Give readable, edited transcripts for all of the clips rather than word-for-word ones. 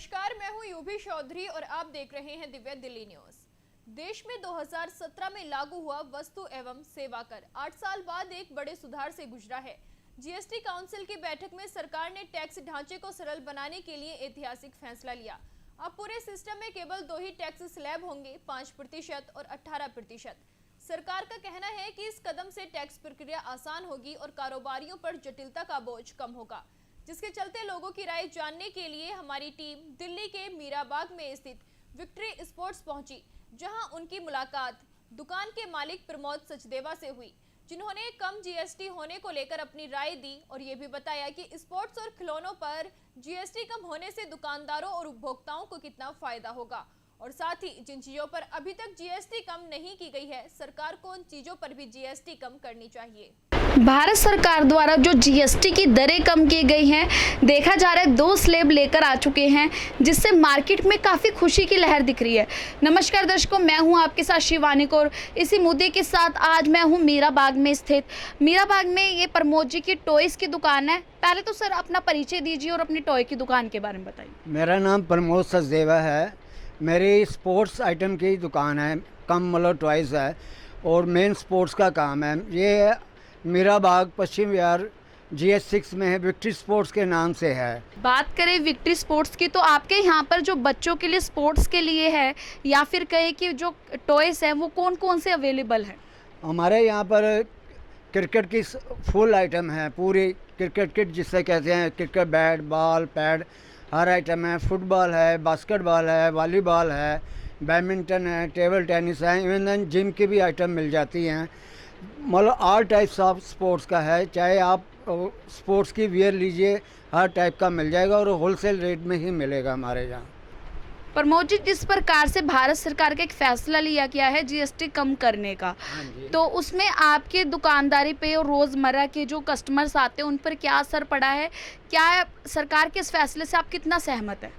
नमस्कार, मैं हूं यूभी चौधरी और आप देख रहे हैं दिव्य दिल्ली न्यूज। देश में 2017 में लागू हुआ वस्तु एवं सेवा कर 8 साल बाद एक बड़े सुधार से गुजरा है। जीएसटी काउंसिल की बैठक में सरकार ने टैक्स ढांचे को सरल बनाने के लिए ऐतिहासिक फैसला लिया। अब पूरे सिस्टम में केवल 2 ही टैक्स स्लैब होंगे, 5% और 18%। सरकार का कहना है कि इस कदम से टैक्स प्रक्रिया आसान होगी और कारोबारियों पर जटिलता का बोझ कम होगा, जिसके चलते लोगों की राय जानने के लिए हमारी टीम दिल्ली के मीराबाग में स्थित विक्ट्री स्पोर्ट्स पहुंची, जहां उनकी मुलाकात दुकान के मालिक प्रमोद सचदेवा से हुई, जिन्होंने कम जीएसटी होने को लेकर अपनी राय दी और ये भी बताया कि स्पोर्ट्स और खिलौनों पर जीएसटी कम होने से दुकानदारों और उपभोक्ताओं को कितना फायदा होगा, और साथ ही जिन चीजों पर अभी तक जीएसटी कम नहीं की गई है, सरकार को उन चीजों पर भी जीएसटी कम करनी चाहिए। भारत सरकार द्वारा जो जीएसटी की दरें कम की गई हैं, देखा जा रहा है 2 स्लैब लेकर आ चुके हैं, जिससे मार्केट में काफ़ी खुशी की लहर दिख रही है। नमस्कार दर्शकों, मैं हूं आपके साथ शिवानी कौर। इसी मुद्दे के साथ आज मैं हूं मीराबाग में स्थित। मीराबाग में ये प्रमोद जी की टॉयज़ की दुकान है। पहले तो सर अपना परिचय दीजिए और अपनी टॉय की दुकान के बारे में बताइए। मेरा नाम प्रमोद सचदेवा है। मेरी स्पोर्ट्स आइटम की दुकान है, कम मतलब टॉयज़ है और मेन स्पोर्ट्स का काम है। ये मीराबाग पश्चिम विहार GH6 में है, विक्ट्री स्पोर्ट्स के नाम से है। बात करें विक्ट्री स्पोर्ट्स की, तो आपके यहाँ पर जो बच्चों के लिए स्पोर्ट्स के लिए है या फिर कहें कि जो टॉयज़ हैं वो कौन कौन से अवेलेबल है? हमारे यहाँ पर क्रिकेट की फुल आइटम है, पूरी क्रिकेट किट जिसे कहते हैं, क्रिकेट बैट, बॉल, पैड, हर आइटम है। फुटबॉल है, बास्केटबॉल है, वॉलीबॉल है, बैडमिंटन है, टेबल टेनिस है, इवन जिम की भी आइटम मिल जाती हैं। मतलब ऑल टाइप्स ऑफ स्पोर्ट्स का है। चाहे आप स्पोर्ट्स की वियर लीजिए, हर टाइप का मिल जाएगा और होलसेल रेट में ही मिलेगा हमारे यहाँ। प्रमोद जी, जिस प्रकार से भारत सरकार का एक फैसला लिया गया है जीएसटी कम करने का, तो उसमें आपके दुकानदारी पे और रोज़मर्रा के जो कस्टमर्स आते हैं उन पर क्या असर पड़ा है? क्या सरकार के इस फैसले से आप कितना सहमत हैं?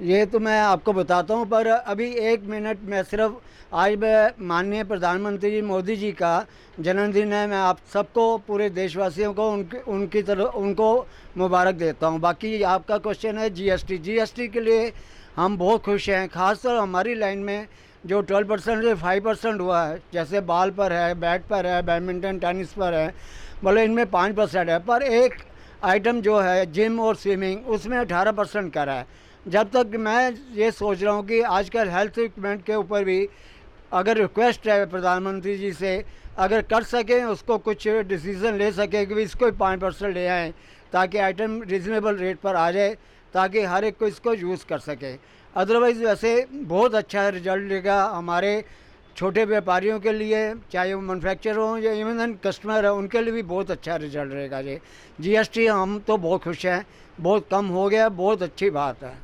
ये तो मैं आपको बताता हूँ, पर अभी 1 मिनट में सिर्फ आज मैं माननीय प्रधानमंत्री जी मोदी जी का जन्मदिन है। मैं आप सबको, पूरे देशवासियों को उनकी तरफ उनको मुबारक देता हूँ। बाकी आपका क्वेश्चन है जीएसटी के लिए हम बहुत खुश हैं। ख़ासतौर हमारी लाइन में जो 12% से 5% हुआ है, जैसे बॉल पर है, बैट पर है, बैडमिंटन टेनिस पर है, मतलब इनमें 5% है। पर एक आइटम जो है जिम और स्विमिंग, उसमें 18% कर है। जब तक मैं ये सोच रहा हूँ कि आजकल हेल्थ इक्विपमेंट के ऊपर भी अगर रिक्वेस्ट है प्रधानमंत्री जी से, अगर कर सकें, उसको कुछ डिसीज़न ले सकें कि इसको 5% ले आएँ, ताकि आइटम रिजनेबल रेट पर आ जाए, ताकि हर एक को इसको यूज़ कर सके। अदरवाइज़ वैसे बहुत अच्छा रिजल्ट देगा हमारे छोटे व्यापारियों के लिए, चाहे वो मैन्युफैक्चर हो या इवन कस्टमर है, उनके लिए भी बहुत अच्छा रिजल्ट रहेगा। ये जीएसटी हम तो बहुत खुश हैं, बहुत कम हो गया, बहुत अच्छी बात है।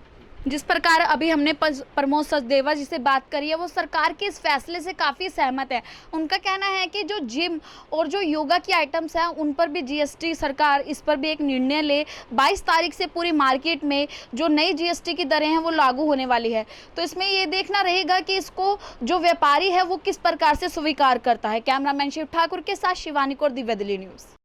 जिस प्रकार अभी हमने प्रमोद सचदेवा जी से बात करी है, वो सरकार के इस फैसले से काफ़ी सहमत है। उनका कहना है कि जो जिम और जो योगा की आइटम्स हैं उन पर भी जीएसटी, सरकार इस पर भी एक निर्णय ले। 22 तारीख से पूरी मार्केट में जो नई जीएसटी की दरें हैं वो लागू होने वाली है, तो इसमें ये देखना रहेगा कि इसको जो व्यापारी है वो किस प्रकार से स्वीकार करता है। कैमरामैन शिव ठाकुर के साथ शिवानी कौर, दिव्य दिल्ली न्यूज़।